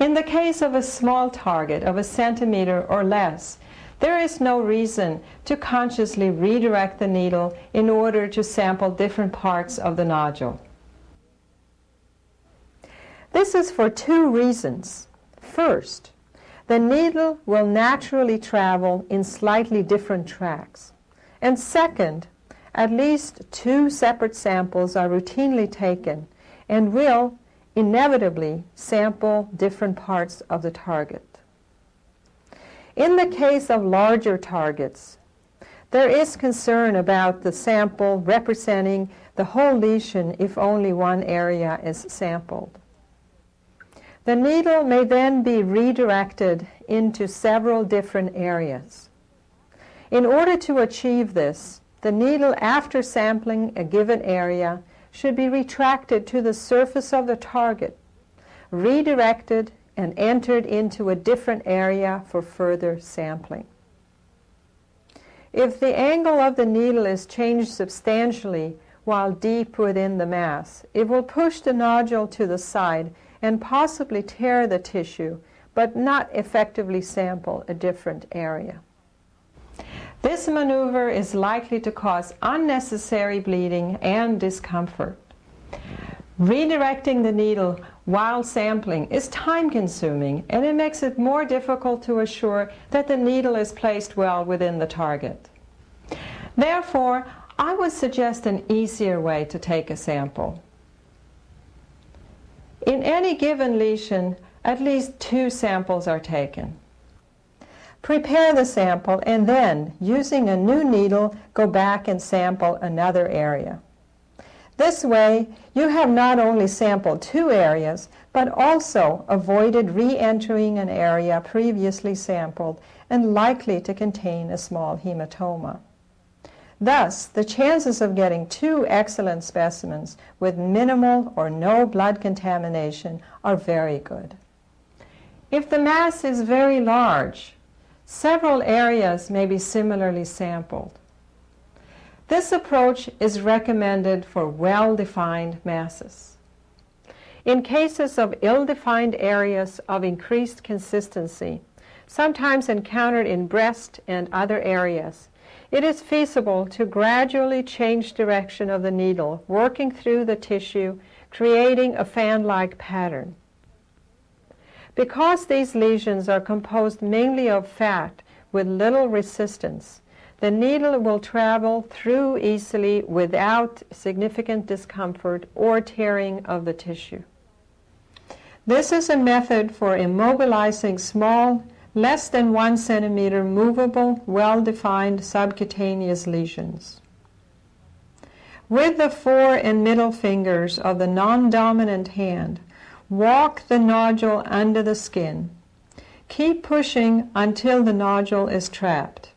In the case of a small target of 1 centimeter or less, there is no reason to consciously redirect the needle in order to sample different parts of the nodule. This is for two reasons. First, the needle will naturally travel in slightly different tracks. And second, at least 2 separate samples are routinely taken and will inevitably sample different parts of the target. In the case of larger targets, there is concern about the sample representing the whole lesion if only one area is sampled. The needle may then be redirected into several different areas. In order to achieve this, the needle, after sampling a given area, should be retracted to the surface of the target, redirected, and entered into a different area for further sampling. If the angle of the needle is changed substantially while deep within the mass, it will push the nodule to the side and possibly tear the tissue, but not effectively sample a different area. This maneuver is likely to cause unnecessary bleeding and discomfort. Redirecting the needle while sampling is time-consuming, and it makes it more difficult to assure that the needle is placed well within the target. Therefore, I would suggest an easier way to take a sample. In any given lesion, at least 2 samples are taken. Prepare the sample and then, using a new needle, go back and sample another area. This way, you have not only sampled 2 areas, but also avoided re-entering an area previously sampled and likely to contain a small hematoma. Thus, the chances of getting 2 excellent specimens with minimal or no blood contamination are very good. If the mass is very large, several areas may be similarly sampled. This approach is recommended for well-defined masses. In cases of ill-defined areas of increased consistency, sometimes encountered in breast and other areas, it is feasible to gradually change direction of the needle, working through the tissue, creating a fan-like pattern. Because these lesions are composed mainly of fat with little resistance, the needle will travel through easily without significant discomfort or tearing of the tissue. This is a method for immobilizing small, less than 1 centimeter movable, well-defined subcutaneous lesions. With the 4 and middle fingers of the non-dominant hand, walk the nodule under the skin. Keep pushing until the nodule is trapped.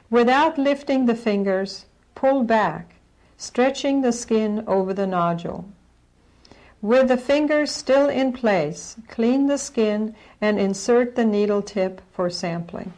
Without lifting the fingers, pull back, stretching the skin over the nodule. With the fingers still in place, clean the skin and insert the needle tip for sampling.